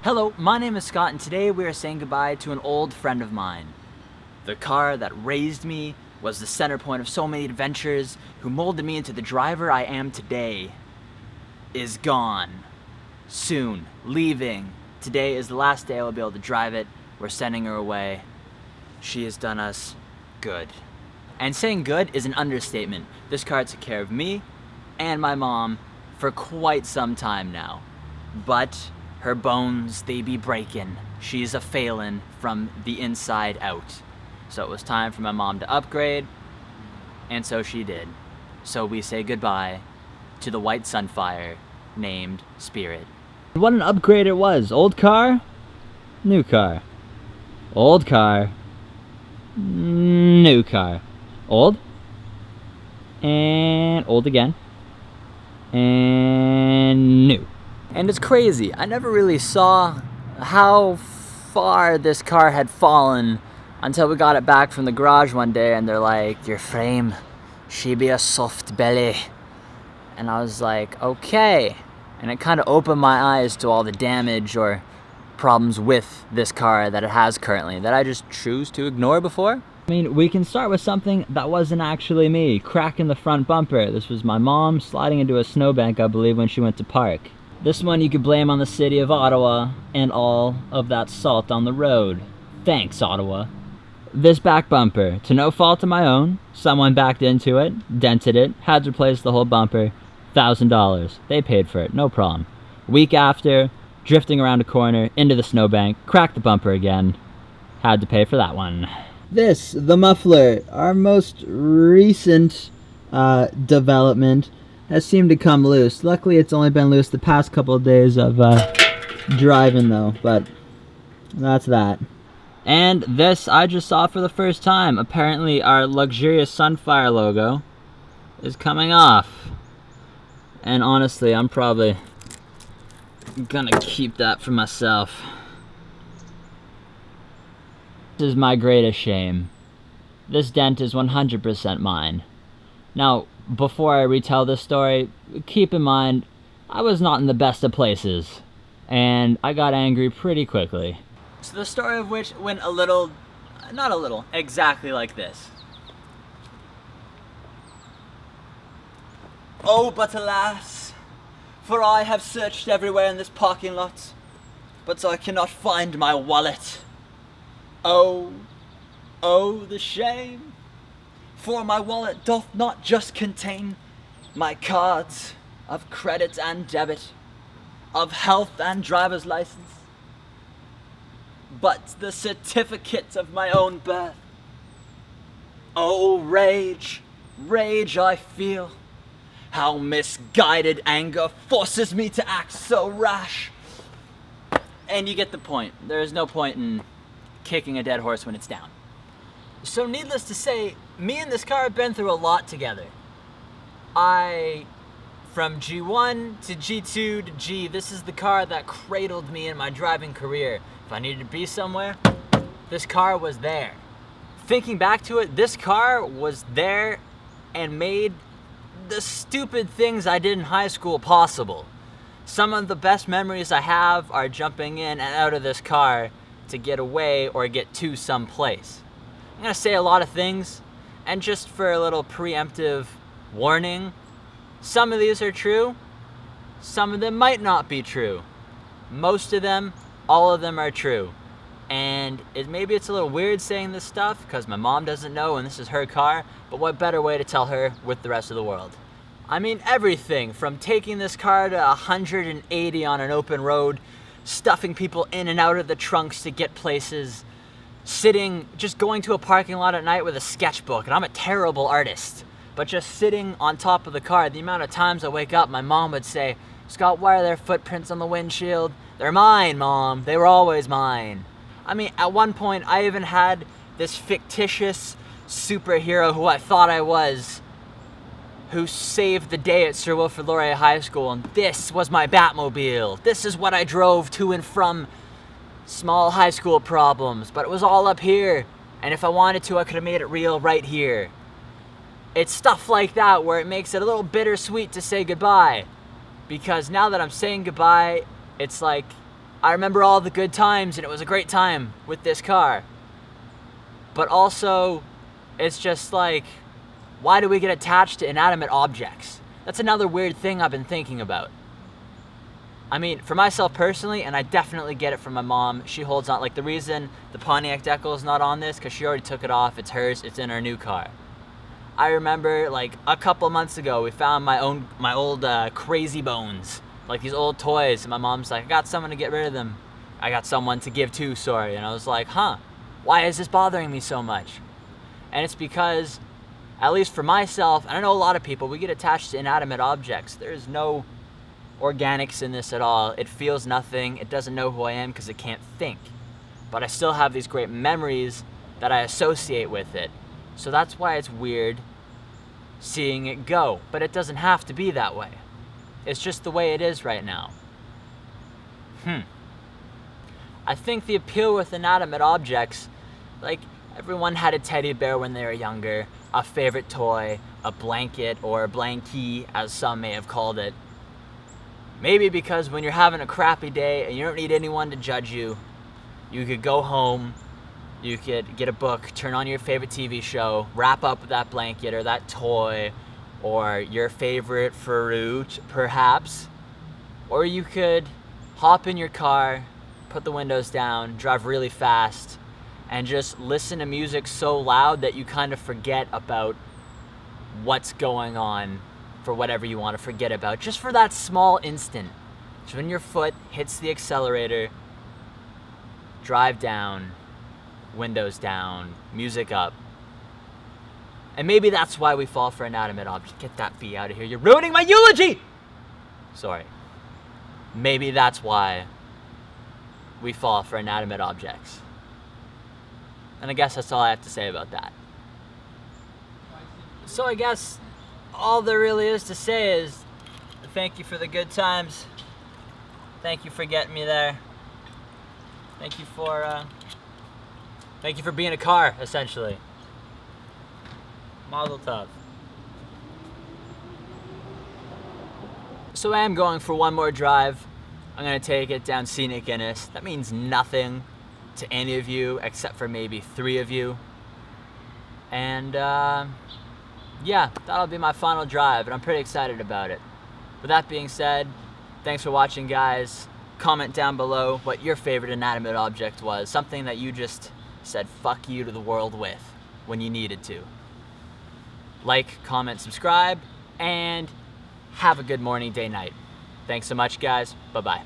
Hello, my name is Scott, and today we are saying goodbye to an old friend of mine. The car that raised me, was the center point of so many adventures, who molded me into the driver I am today, is gone. Soon. Leaving. Today is the last day I will be able to drive it. We're sending her away. She has done us good. And saying good is an understatement. This car took care of me and my mom for quite some time now. But her bones, they be breaking. She's a failin' from the inside out. So it was time for my mom to upgrade, and so she did. So we say goodbye to the white Sunfire named Spirit. What an upgrade it was. Old car, new car. Old car, new car. Old, and old again, and new. And it's crazy. I never really saw how far this car had fallen until we got it back from the garage one day, and they're like, your frame, she be a soft belly. And I was like, okay. And it kind of opened my eyes to all the damage or problems with this car that it has currently that I just choose to ignore before. I mean, we can start with something that wasn't actually me. Cracking the front bumper. This was my mom sliding into a snowbank, I believe, when she went to park. This one you could blame on the city of Ottawa and all of that salt on the road. Thanks, Ottawa. This back bumper, to no fault of my own, someone backed into it, dented it, had to replace the whole bumper, $1,000. They paid for it, no problem. Week after, drifting around a corner, into the snowbank, cracked the bumper again, had to pay for that one. This, the muffler, our most recent development, has seemed to come loose. Luckily, it's only been loose the past couple of days of driving though, but that's that. And this I just saw for the first time. Apparently our luxurious Sunfire logo is coming off. And honestly, I'm probably gonna keep that for myself. This is my greatest shame. This dent is 100% mine. Now, before I retell this story, keep in mind, I was not in the best of places. And I got angry pretty quickly. So the story of which went not a little, exactly like this. Oh, but alas, for I have searched everywhere in this parking lot, but I cannot find my wallet. Oh, oh, the shame, for my wallet doth not just contain my cards of credit and debit, of health and driver's license, but the certificate of my own birth. Oh, rage, rage I feel, how misguided anger forces me to act so rash. And you get the point. There is no point in kicking a dead horse when it's down. So needless to say, me and this car have been through a lot together. From G1 to G2 to G, this is the car that cradled me in my driving career. If I needed to be somewhere, this car was there. Thinking back to it, this car was there and made the stupid things I did in high school possible. Some of the best memories I have are jumping in and out of this car to get away or get to some place. I'm gonna say a lot of things, and just for a little preemptive warning, some of these are true, some of them might not be true. Most of them, all of them are true. And maybe it's a little weird saying this stuff because my mom doesn't know and this is her car, but what better way to tell her with the rest of the world? I mean everything from taking this car to 180 on an open road, stuffing people in and out of the trunks to get places, just going to a parking lot at night with a sketchbook, and I'm a terrible artist, but just sitting on top of the car, the amount of times I wake up, my mom would say, Scott, why are there footprints on the windshield? They're mine, Mom. They were always mine. I mean, at one point, I even had this fictitious superhero who I thought I was, who saved the day at Sir Wilfrid Laurier High School, and this was my Batmobile. This is what I drove to and from small high school problems, but it was all up here, and if I wanted to, I could have made it real right here. It's stuff like that where it makes it a little bittersweet to say goodbye, because now that I'm saying goodbye, it's like I remember all the good times and it was a great time with this car. But also, it's just like, why do we get attached to inanimate objects? That's another weird thing I've been thinking about. I mean, for myself personally, and I definitely get it from my mom, she holds on. Like, the reason the Pontiac Decal is not on this, because she already took it off. It's hers. It's in her new car. I remember, like, a couple months ago, we found my old Crazy Bones, like these old toys, and my mom's like, I got someone to get rid of them. I got someone to give to, sorry. And I was like, huh, why is this bothering me so much? And it's because, at least for myself, and I know a lot of people, we get attached to inanimate objects. There is no organics in this at all. It feels nothing. It doesn't know who I am because it can't think. But I still have these great memories that I associate with it. So that's why it's weird seeing it go. But it doesn't have to be that way. It's just the way it is right now. I think the appeal with inanimate objects, like, everyone had a teddy bear when they were younger, a favorite toy, a blanket, or a blankie, as some may have called it. Maybe because when you're having a crappy day and you don't need anyone to judge you, you could go home, you could get a book, turn on your favorite TV show, wrap up with that blanket or that toy, or your favorite fruit, perhaps. Or you could hop in your car, put the windows down, drive really fast, and just listen to music so loud that you kind of forget about what's going on for whatever you want to forget about, just for that small instant. So when your foot hits the accelerator, drive down, windows down, music up. And maybe that's why we fall for inanimate objects. Get that bee out of here, you're ruining my eulogy! Sorry. Maybe that's why we fall for inanimate objects. And I guess that's all I have to say about that. So I guess all there really is to say is thank you for the good times. Thank you for getting me there. Thank you for being a car, essentially. Mazel tov. So I am going for one more drive. I'm gonna take it down Scenic Innes. That means nothing to any of you except for maybe 3 of you. And yeah, that'll be my final drive, and I'm pretty excited about it. With that being said, thanks for watching, guys. Comment down below what your favorite inanimate object was, something that you just said fuck you to the world with when you needed to. Like, comment, subscribe, and have a good morning, day, night. Thanks so much, guys. Bye-bye.